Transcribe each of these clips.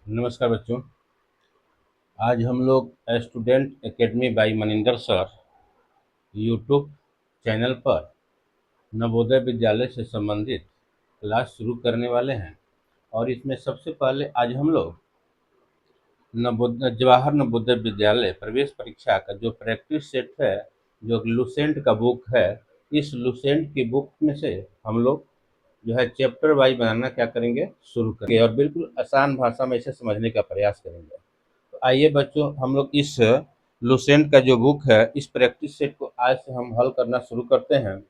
नमस्कार बच्चों। आज हम लोग student academy by Maninder sir YouTube channel पर नवोदय विद्यालय से संबंधित क्लास शुरू करने वाले हैं। और इसमें सबसे पहले आज हम लोग जवाहर नवोदय विद्यालय प्रवेश परीक्षा का जो प्रैक्टिस सेट है, जो लुसेंट का बुक है, इस लुसेंट की बुक में से हम लोग जो है चैप्टर वाइज बनाना क्या करेंगे, शुरू करेंगे और बिल्कुल आसान भाषा में इसे समझने का प्रयास करेंगे। तो आइए बच्चों, हम लोग इस लुसेंट का जो बुक है, इस प्रैक्टिस सेट को आज से हम हल करना शुरू करते हैं।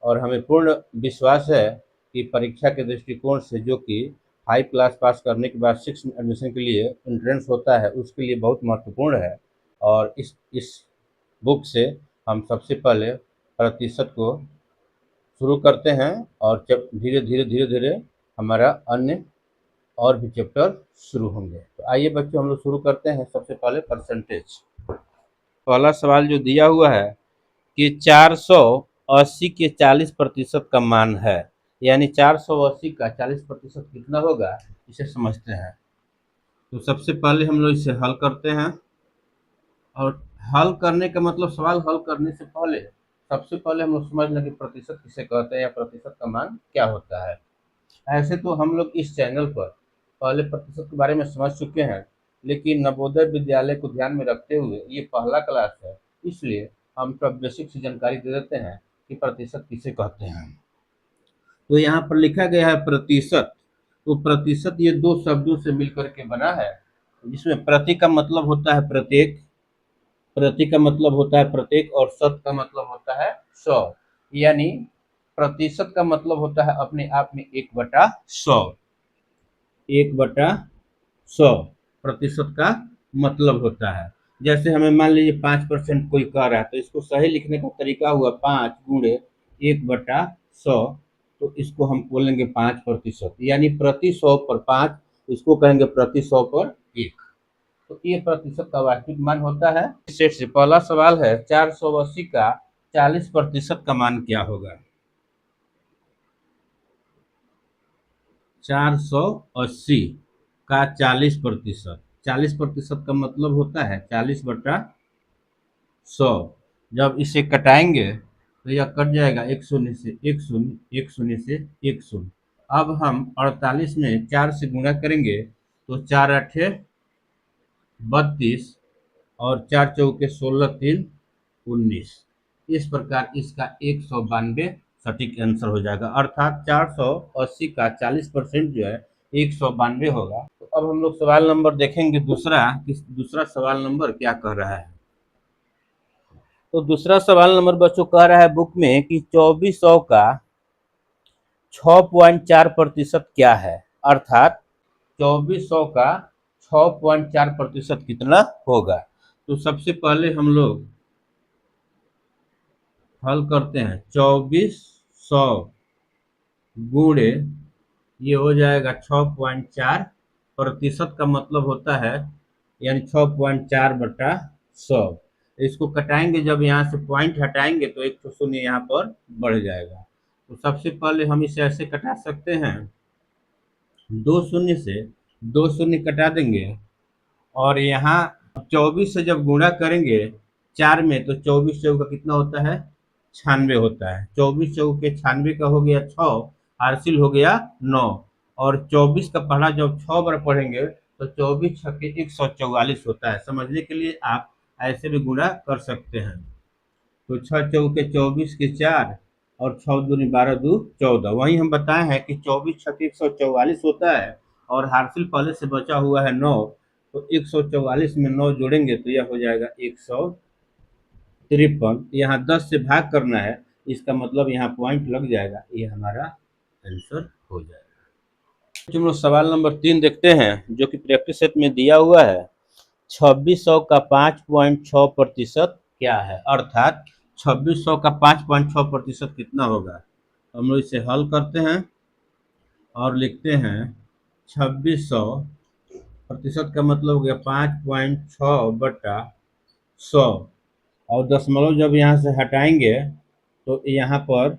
और हमें पूर्ण विश्वास है कि परीक्षा के दृष्टिकोण से, जो कि 5 क्लास पास करने के बाद 6 में एडमिशन के लिए एंट्रेंस होता है, उसके लिए बहुत महत्वपूर्ण है। और इस बुक से हम सबसे पहले प्रतिशत को शुरू करते हैं और जब धीरे धीरे धीरे धीरे हमारा अन्य और भी चैप्टर शुरू होंगे। तो आइए बच्चों, हम लोग शुरू करते हैं। सबसे पहले परसेंटेज। पहला सवाल जो दिया हुआ है कि 480 के 40% का मान है, यानी 480 का 40% कितना होगा, इसे समझते हैं। तो सबसे पहले हम लोग इसे हल करते हैं। और हल करने का मतलब, सवाल हल करने से पहले सबसे पहले हम लोग समझ लें कि प्रतिशत किसे कहते हैं या प्रतिशत का मान क्या होता है। ऐसे तो हम लोग इस चैनल पर पहले प्रतिशत के बारे में समझ चुके हैं, लेकिन नवोदय विद्यालय को ध्यान में रखते हुए ये पहला क्लास है, इसलिए हम सब बेसिक से जानकारी दे देते हैं कि प्रतिशत किसे कहते हैं। तो यहाँ पर लिखा गया है प्रतिशत। तो प्रतिशत ये दो शब्दों से मिलकर के बना है, जिसमें प्रति का मतलब होता है प्रत्येक, प्रति का मतलब होता है प्रत्येक, और शत का मतलब होता है 100। यानी प्रतिशत का मतलब होता है अपने आप में 1/100। 1/100 प्रतिशत का मतलब होता है। जैसे हमें मान लीजिए 5% कोई कह रहा है, तो इसको सही लिखने का तरीका हुआ 5 गुणे 1/100। तो इसको हम बोलेंगे 5%, यानी प्रति 100 पर 5, इसको कहेंगे प्रति 100 पर 1। तो ये प्रतिशत का वास्तविक मान होता है। सेट से पहला सवाल है, 480 का 40% का मान क्या होगा। 480 का 40%, 40% का मतलब होता है 40/100। जब इसे कटाएंगे तो यह कट जाएगा, एक शून्य से एक शून्य, एक शून्य से एक शून्य। अब हम 48 में 4 से गुणा करेंगे तो 4 आठे 32 और 4 चौके 16 3 19। इस प्रकार इसका 192 सटीक आंसर हो जाएगा, अर्थात 480 का 40% जो है 192 होगा। तो अब हम लोग सवाल नंबर देखेंगे दूसरा, कि दूसरा सवाल नंबर क्या कह रहा है। तो दूसरा सवाल नंबर बच्चों कह रहा है बुक में कि 2400 का 6.4% क्या है, अर्थात 2400 का 6.4% कितना होगा। तो सबसे पहले हम लोग हल करते हैं। 2400 गुणे, ये हो जाएगा 6.4%, का मतलब होता है यानी 6.4/100। इसको कटाएंगे, जब यहाँ से पॉइंट हटाएंगे तो एक तो शून्य यहाँ पर बढ़ जाएगा। तो सबसे पहले हम इसे ऐसे कटा सकते हैं, दो शून्य से दो शून्य कटा देंगे। और यहाँ 24 से जब गुणा करेंगे 4 में, तो 24 चौका कितना होता है, 96 होता है। 24 चौके 96 का हो गया 6, हासिल हो गया 9। और 24 का पढ़ा जब 6 बार पढ़ेंगे तो 24 छक्के 144 होता है। समझने के लिए आप ऐसे भी गुणा कर सकते हैं। तो 6 चौके 24 के 4 और 6 दूनी 12 दू 14। वहीं हम बताए हैं कि 24 छक्के 144 होता है, और हासिल पहले से बचा हुआ है 9। तो 144 में 9 जोड़ेंगे तो यह हो जाएगा 153। यहाँ 10 से भाग करना है, इसका मतलब यहाँ पॉइंट लग जाएगा, ये हमारा आंसर हो जाएगा। हम लोग सवाल नंबर 3 देखते हैं, जो कि प्रैक्टिस सेट में दिया हुआ है। 2600 का 5.6% क्या है, अर्थात 2600 का 5.6% कितना होगा। हम लोग इसे हल करते हैं और लिखते हैं 2600 प्रतिशत का मतलब हो गया 5.6/100। और दशमलव जब यहाँ से हटाएंगे तो यहाँ पर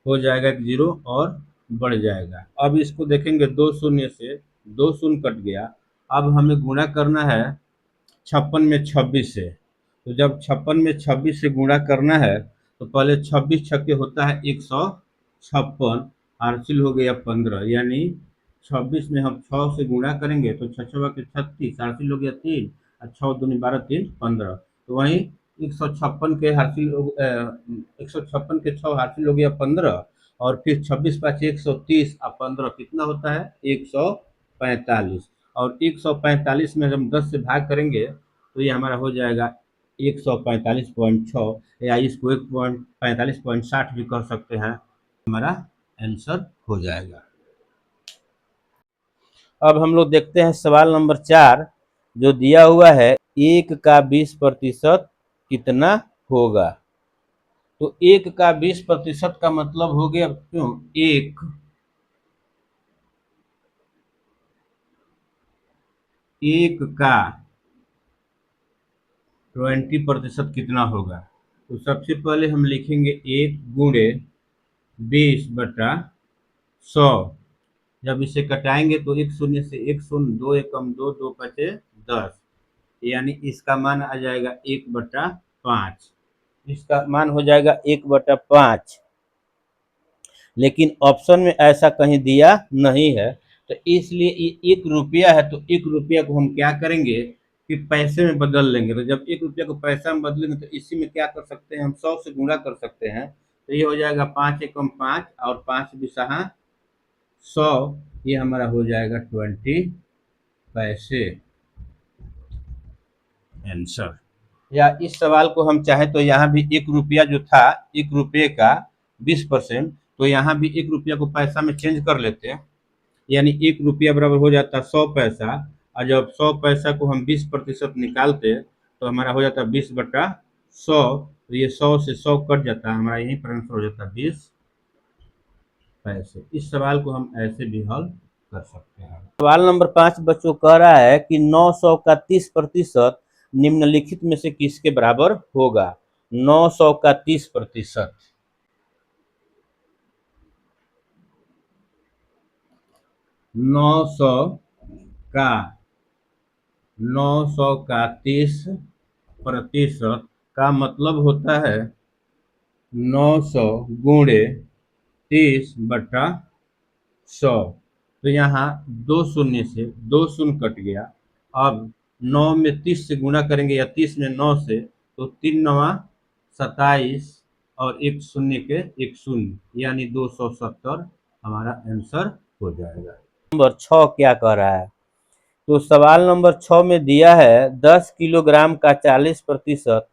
हो जाएगा एक जीरो और बढ़ जाएगा। अब इसको देखेंगे, दो शून्य से दो शून्य कट गया, अब हमें गुणा करना है 56 में 26 से। तो जब 56 में 26 से गुणा करना है तो पहले 26 छक्के होता है 156, हासिल हो गया 15, यानी 26 में हम 6 से गुणा करेंगे तो 6 छवा के 36, हासिल हो गया 3, और 6 दूनी 12, 3 15। तो वहीं 156 के हासिल 156 के 6 हासिल हो गया 15, और फिर 26 पाँच 130 और 15 कितना होता है 145। और 145 में हम 10 से भाग करेंगे तो ये हमारा हो जाएगा 145.6, या इसको 145.60 भी कह सकते हैं, हमारा आंसर हो जाएगा। अब हम लोग देखते हैं सवाल नंबर 4 जो दिया हुआ है, 1 का 20% कितना होगा। तो 1 का 20% का मतलब हो गया, क्यों, 1 का 20% कितना होगा। तो सबसे पहले हम लिखेंगे 1 गुणे 20/100। जब इसे कटाएंगे तो एक शून्य से एक शून्य, 2 एकम 2, 2 पचे 10, यानी इसका मान आ जाएगा 1/5। इसका मान हो जाएगा 1/5, लेकिन ऑप्शन में ऐसा कहीं दिया नहीं है, तो इसलिए ये 1 रुपया है, तो 1 रुपया को हम क्या करेंगे कि पैसे में बदल लेंगे। तो जब 1 रुपया को पैसा में बदलेंगे तो इसी में क्या कर सकते हैं, हम 100 से गुणा कर सकते हैं। तो ये हो जाएगा 5 एकम 5 और 5 बिसहा 100, ये हमारा हो जाएगा 20 पैसे आंसर। या इस सवाल को हम चाहे तो यहाँ भी 1 रुपया जो था, 1 रुपये का 20%, तो यहाँ भी 1 रुपया को पैसा में चेंज कर लेते हैं, यानी 1 रुपया बराबर हो जाता 100 पैसा। और जब 100 पैसा को हम 20% निकालते तो हमारा हो जाता 20/100। तो ये 100 से 100 कट जाता है, हमारा यहीं पर आंसर हो जाता 20 पैसे। इस सवाल को हम ऐसे भी हल कर सकते हैं। सवाल नंबर 5 बच्चों कह रहा है कि 900 का 30% निम्नलिखित में से किसके बराबर होगा। 900 का 30%, 900 का 30% का मतलब होता है 900 गुणे 30/100। तो यहाँ 2 शून्य से 2 शून्य कट गया। अब 9 में 30 से गुणा करेंगे या 30 में 9 से, तो 3 9 27 और एक शून्य के एक शून्य, यानी 270 हमारा आंसर हो जाएगा। नंबर 6 क्या कह रहा है। तो सवाल नंबर 6 में दिया है 10 किलोग्राम का 40%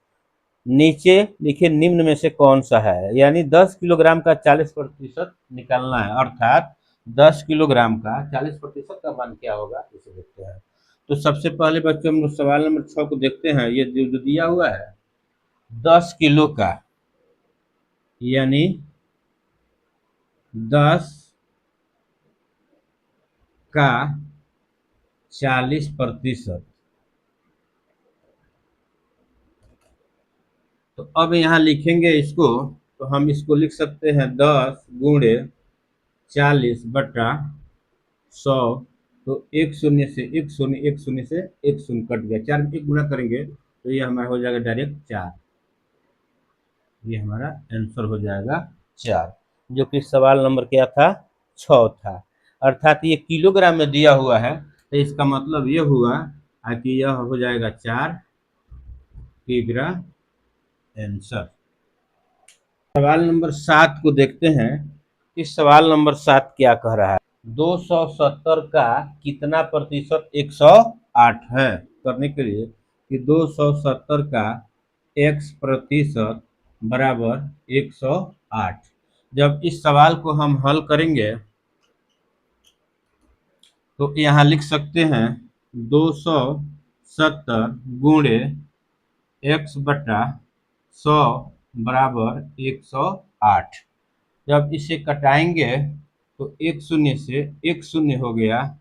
नीचे लिखे निम्न में से कौन सा है। यानी 10 किलोग्राम का 40% निकालना है, अर्थात 10 किलोग्राम का 40% का मान क्या होगा, इसे देखते हैं। तो सबसे पहले बच्चों हम लोग सवाल नंबर 6 को देखते हैं। ये जो दिया हुआ है 10 किलो का, यानी 10 का 40%। तो अब यहाँ लिखेंगे इसको, तो हम इसको लिख सकते हैं 10 गुणे 40/100। तो एक शून्य से एक शून्य, एक शून्य से एक शून्य कट गया, 4 में 1 गुणा करेंगे तो ये हमारा हो जाएगा डायरेक्ट 4। ये हमारा आंसर हो जाएगा 4, जो कि सवाल नंबर क्या था, 6 था। अर्थात ये किलोग्राम में दिया हुआ है, तो इसका मतलब ये हुआ कि यह हो जाएगा 4 किग्रा आंसर। सवाल नंबर 7 को देखते हैं। इस सवाल नंबर 7 क्या कह रहा है। 270 का कितना प्रतिशत 108 है। करने के लिए कि 270 का x% बराबर 108। जब इस सवाल को हम हल करेंगे तो यहाँ लिख सकते हैं 270 गुणे x/100 बराबर 108। जब इसे कटाएंगे तो एक शून्य से एक शून्य हो गया,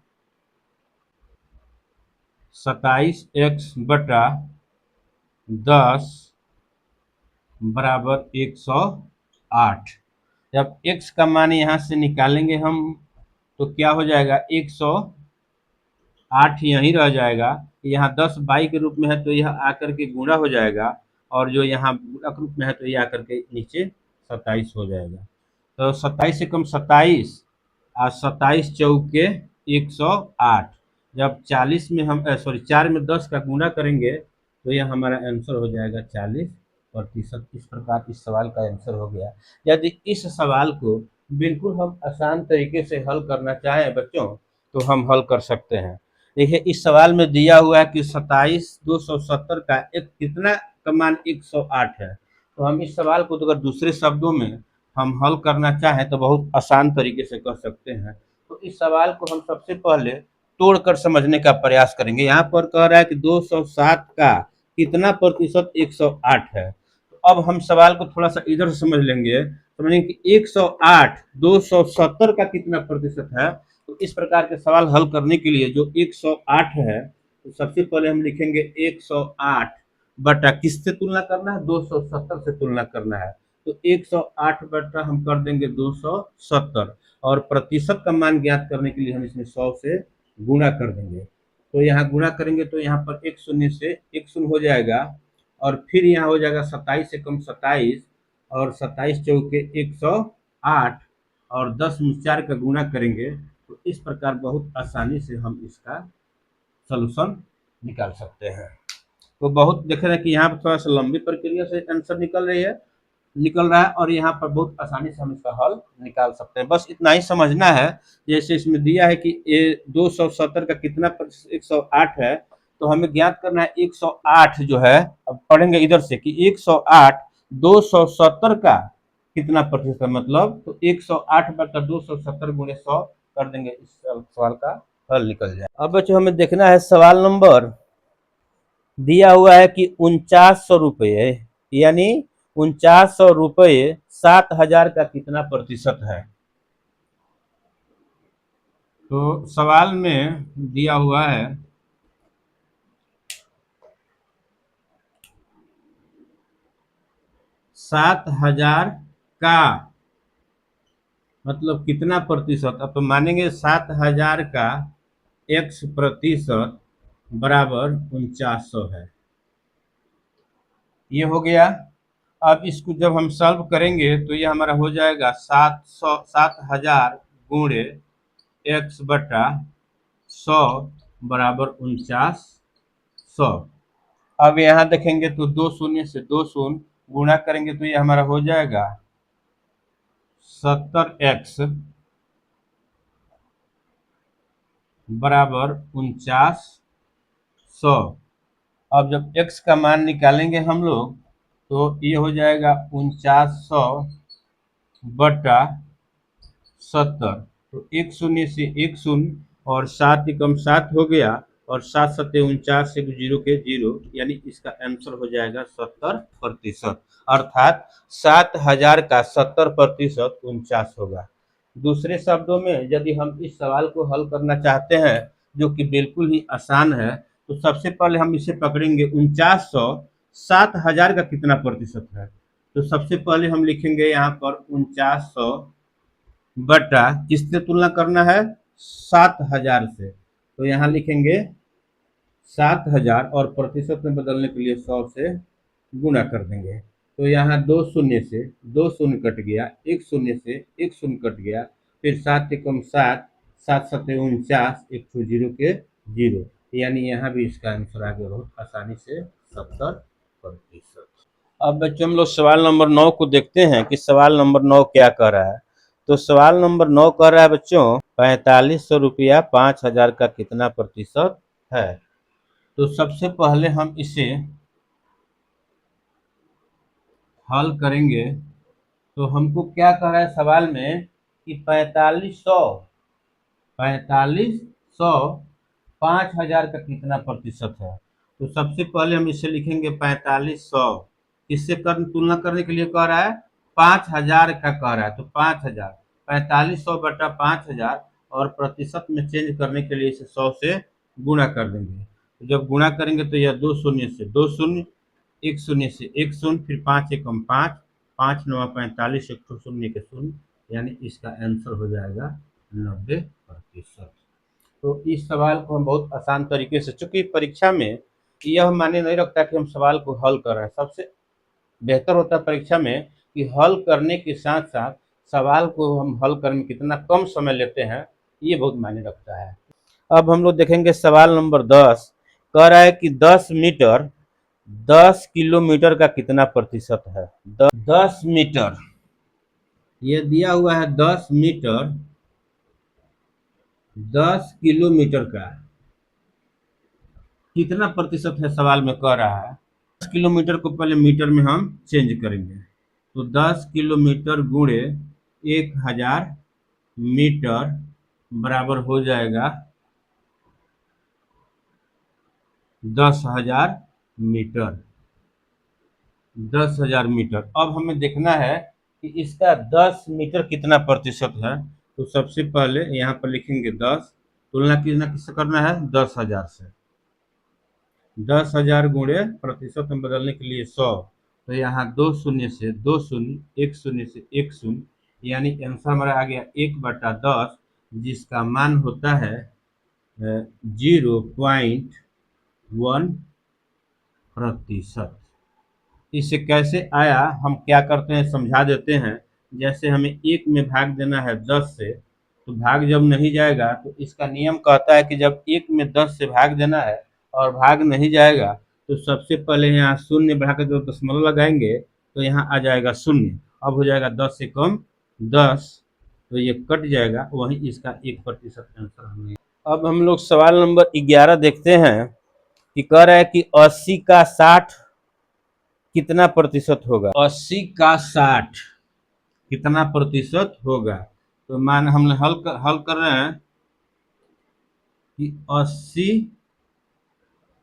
27x/10 बराबर 108। जब x का मान यहाँ से निकालेंगे हम तो क्या हो जाएगा, 100 8 यहीं रह जाएगा, यहाँ 10 बाई के रूप में है तो यह आकर के गुणा हो जाएगा, और जो यहाँ गुणक रूप में है तो ये आकर के नीचे 27 हो जाएगा। तो 27 से कम 27 और 27 चौके 108। जब 40 में हम सॉरी 4 में 10 का गुणा करेंगे तो यह हमारा आंसर हो जाएगा 40%। इस प्रकार इस सवाल का आंसर हो गया। यदि इस सवाल को बिल्कुल हम आसान तरीके से हल करना चाहें बच्चों, तो हम हल कर सकते हैं। देखिए इस सवाल में दिया हुआ है कि 27,270 का एक कितना का मान 108 है। तो हम इस सवाल को तो अगर दूसरे शब्दों में हम हल करना चाहें तो बहुत आसान तरीके से कर सकते हैं। तो इस सवाल को हम सबसे पहले तोड़कर समझने का प्रयास करेंगे। यहाँ पर कह रहा है कि 207 का कितना प्रतिशत 108 है। तो अब हम सवाल को थोड़ा सा इधर से समझ लेंगे, समझेंगे कि 108 270 का कितना प्रतिशत है। तो इस प्रकार के सवाल हल करने के लिए जो 108 है, तो सबसे पहले हम लिखेंगे 108 बटा किससे तुलना करना है, 270 से तुलना करना है। तो 108 बटा हम कर देंगे 270, और प्रतिशत का मान ज्ञात करने के लिए हम इसमें 100 से गुणा कर देंगे। तो यहाँ गुणा करेंगे तो यहाँ पर एक शून्य से एक शून्य हो जाएगा, और फिर यहाँ हो जाएगा 27 से कम 27, और 27 चौके 108, और 10 में 4 का गुणा करेंगे। तो इस प्रकार बहुत आसानी से हम इसका सलूशन निकाल सकते हैं। तो बहुत देख रहे हैं कि यहाँ पर थोड़ा सा लंबी प्रक्रिया से आंसर निकल रहा है, और यहाँ पर बहुत आसानी से हम इसका हल निकाल सकते हैं। बस इतना ही समझना है। जैसे इसमें दिया है कि ये 270 का कितना प्रतिशत 108 है, तो हमें ज्ञात करना है 108 जो है। अब पढ़ेंगे इधर से कि 108 270 का कितना प्रतिशत है, मतलब तो 108 बटा 270 गुणे 100 कर देंगे, इस सवाल का हल निकल जाए। अब बच्चों हमें देखना है सवाल नंबर दिया हुआ है कि 4900 रुपये, यानी 4900 रुपये 7000 का कितना प्रतिशत है। तो सवाल में दिया हुआ है 7000 का मतलब कितना प्रतिशत। अब तो मानेंगे 7000 का x प्रतिशत बराबर 4900 है। ये हो गया। अब इसको जब हम सॉल्व करेंगे तो ये हमारा हो जाएगा 7000 गुणे x बटा 100 बराबर 4900। अब यहाँ देखेंगे तो दो शून्य से दो शून्य गुणा करेंगे तो ये हमारा हो जाएगा 70x बराबर 4900। अब जब x का मान निकालेंगे हम लोग तो ये हो जाएगा 4900 बटा 70। तो एक शून्य से एक शून्य, और 7 एकम 7 हो गया, और 7 सत्ते 49 से जीरो के जीरो, यानी इसका आंसर हो जाएगा 70%। अर्थात 7000 का 70% 49 होगा। दूसरे शब्दों में यदि हम इस सवाल को हल करना चाहते हैं, जो कि बिल्कुल ही आसान है, तो सबसे पहले हम इसे पकड़ेंगे 4900 7000 का कितना प्रतिशत है। तो सबसे पहले हम लिखेंगे यहाँ पर 4900 बटा किससे तुलना करना है, 7000 से। तो यहाँ लिखेंगे 7000, और प्रतिशत में बदलने के लिए 100 से गुणा कर देंगे। तो यहाँ दो शून्य से दो शून्य कट गया, एक शून्य से एक शून्य कट गया, फिर 7 एकम 7, 7 सत्ते 49, एक सौ जीरो के जीरो, यानी यहाँ भी इसका आंसर आ गया बहुत आसानी से 70%। अब बच्चों हम लोग सवाल नंबर 9 को देखते हैं कि सवाल नंबर 9 क्या कह रहा है। तो सवाल नंबर 9 कह रहा है बच्चों 4500 रुपया 5000 का कितना प्रतिशत है। तो सबसे पहले हम इसे हल करेंगे। तो हमको क्या कह रहा है सवाल में कि 4500 5000 का कितना प्रतिशत है। तो सबसे पहले हम इसे लिखेंगे 4500, किससे तुलना करने के लिए कह रहा है, 5000 का कह रहा है। तो 5000 4500 बटा 5000, और प्रतिशत में चेंज करने के लिए इसे 100 से गुणा कर देंगे। तो जब गुणा करेंगे तो यह दो शून्य से दो शून्य, एक शून्य से एक शून्य, फिर 5 एकम 5, 5 नवा 45, एक शून्य के शून्य, यानी इसका आंसर हो जाएगा 90%। तो इस सवाल को हम बहुत आसान तरीके से, चूंकि परीक्षा में यह मायने नहीं रखता कि हम सवाल को हल कर रहे हैं, सबसे बेहतर होता है परीक्षा में कि हल करने के साथ साथ सवाल को हम हल करने में कितना कम समय लेते हैं, ये बहुत मायने रखता है। अब हम लोग देखेंगे सवाल नंबर 10। कह रहा है कि 10 मीटर 10 किलोमीटर का कितना प्रतिशत है। 10 मीटर, ये दिया हुआ है 10 मीटर 10 किलोमीटर का कितना प्रतिशत है, सवाल में कह रहा है। 10 किलोमीटर को पहले मीटर में हम चेंज करेंगे, तो 10 किलोमीटर गुणे 1000 मीटर बराबर हो जाएगा 10,000 मीटर। 10,000 मीटर। अब हमें देखना है कि इसका 10 मीटर कितना प्रतिशत है। तो सबसे पहले यहाँ पर लिखेंगे 10, तुलना कितना किससे करना है, 10,000 से। 10,000 गुणे प्रतिशत में बदलने के लिए 100, तो यहाँ 2 शून्य से 2 शून्य, 1 शून्य से 1 शून्य, यानी आंसर हमारा आ गया 1/10, जिसका मान होता है 0.1%। इसे कैसे आया हम क्या करते हैं समझा देते हैं। जैसे हमें 1 में भाग देना है 10 से, तो भाग जब नहीं जाएगा तो इसका नियम कहता है कि जब 1 में 10 से भाग देना है और भाग नहीं जाएगा तो सबसे पहले यहाँ शून्य बढ़ाकर जो दशमलव लगाएंगे तो यहाँ आ जाएगा शून्य। अब हो जाएगा 10 से कम 10, तो ये कट जाएगा, वहीं इसका 1% आंसर हमें। अब हम लोग सवाल नंबर 11 देखते हैं कि कह रहा है कि 80 का 60 कितना प्रतिशत होगा। 80 का 60 कितना प्रतिशत होगा। तो मान हम हल कर रहे हैं कि 80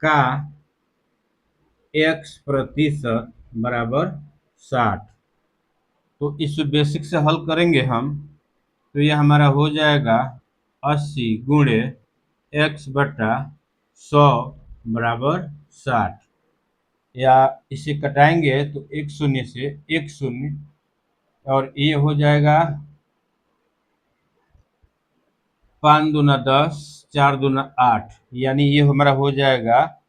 का x% बराबर 60। तो इस बेसिक से हल करेंगे हम, तो ये हमारा हो जाएगा 80 गुणे x/100 बराबर 60। या इसे कटाएंगे तो 1 शून्य से 1 शून्य, और ये हो जाएगा 5 दूना 10, 4 दूना 8, यानी ये हमारा हो जाएगा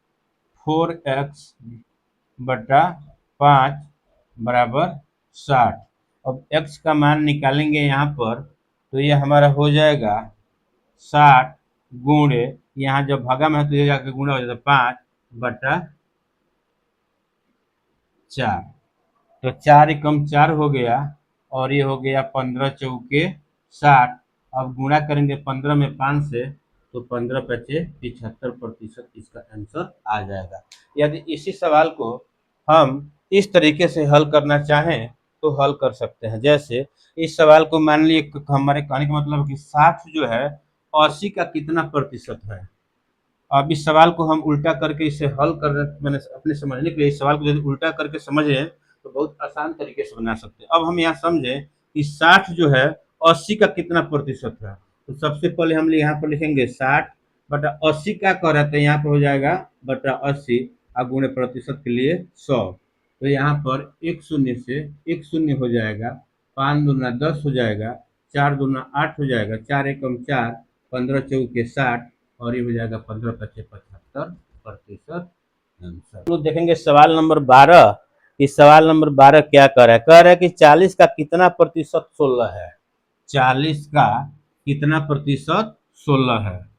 4x/5 बराबर 60। अब x का मान निकालेंगे यहाँ पर, तो ये हमारा हो जाएगा 60 गुणे, यहाँ जब भागा में है तो ये जाकर गुणा हो जाता है 5/4। तो 4 एकम 4 हो गया, और ये हो गया 15 चौके 60। अब गुणा करेंगे 15 में 5 से, तो 15×5 75% इसका आंसर आ जाएगा। यदि इसी सवाल को हम इस तरीके से हल करना चाहें तो हल कर सकते हैं। जैसे इस सवाल को मान लिए, हमारे कहने का मतलब कि 60 जो है 80 का कितना प्रतिशत है। अब इस सवाल को हम उल्टा करके इसे हल कर, मैंने अपने समझने के लिए इस सवाल को यदि उल्टा करके समझें तो बहुत आसान तरीके से बना सकते हैं। अब हम यहाँ समझें कि 60 जो है 80 का कितना प्रतिशत है। तो सबसे पहले हम यहाँ पर लिखेंगे 60/80 क्या कर रहे थे, यहाँ पर हो जाएगा /80 और गुणे प्रतिशत के लिए 100। तो यहाँ पर 1 शून्य से 1 शून्य हो जाएगा, 5 दूना 10 हो जाएगा, 4 दूना 8 हो जाएगा, 4 एकम 4, 15 चौके 60, और ये हो जाएगा 15×5 75% आंसर। लोग देखेंगे सवाल नंबर 12। इस सवाल नंबर 12 क्या कह रहा है, कह रहा है कि 40 का कितना प्रतिशत 16 है। 40 का कितना प्रतिशत 16 है।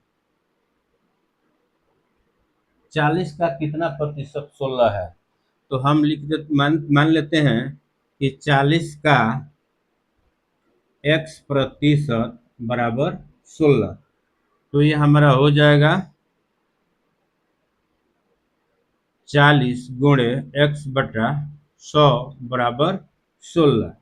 40 का कितना प्रतिशत 16 है। तो हम मान लेते हैं कि 40 का x% बराबर 16। तो ये हमारा हो जाएगा 40 गुणे x/100 बराबर 16।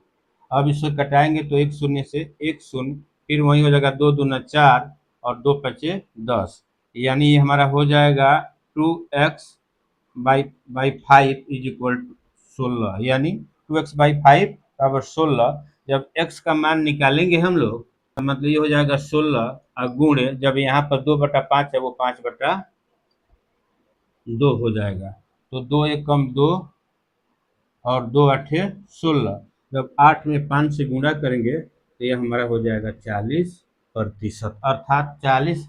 अब इसे कटाएंगे तो 1 शून्य से 1 शून्य, फिर वही हो जाएगा 2 दूना 4 और 2×5 10, यानी ये हमारा हो जाएगा 2x/5 इज इक्वल टू 16, यानी 2x/5 बराबर 16। जब x का मान निकालेंगे हम लोग, मतलब ये हो जाएगा 16 और गुणे, जब यहाँ पर 2/5 है वो 5/2 हो जाएगा। तो 2 एकम 2 और 2 × 8 = 16। जब 8 में 5 से गुणा करेंगे तो ये हमारा हो जाएगा 40%, अर्थात 40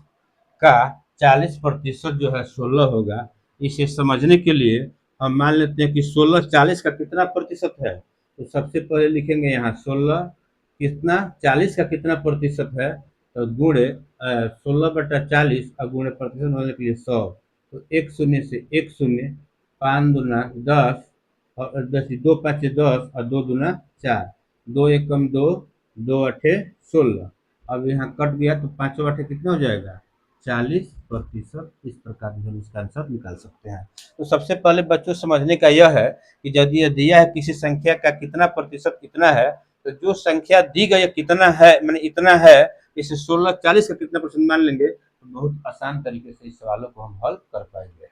का 40% जो है 16 होगा। इसे समझने के लिए हम मान लेते हैं कि 16 40 का कितना प्रतिशत है। तो सबसे पहले लिखेंगे यहाँ 16 कितना 40 का कितना प्रतिशत है, तो गुणे 16/40 और गुणे प्रतिशत होने के लिए 100। तो एक शून्य से एक शून्य, 5 दूना 10 और 10 दो पाँचे 10 और 2 दूना 4, 2 एकम 2, 2 अठे 16। अब यहाँ कट गया तो पाँचों आठे कितना हो जाएगा 40%। इस प्रकार से हम इसका आंसर निकाल सकते हैं। तो सबसे पहले बच्चों समझने का यह है कि यदि यह दिया है किसी संख्या का कितना प्रतिशत कितना है, तो जो संख्या दी गई है कितना है मैंने इतना है, इसे 16 40 का कितना परसेंट मान लेंगे तो बहुत आसान तरीके से इस सवालों को हम हल कर पाएंगे।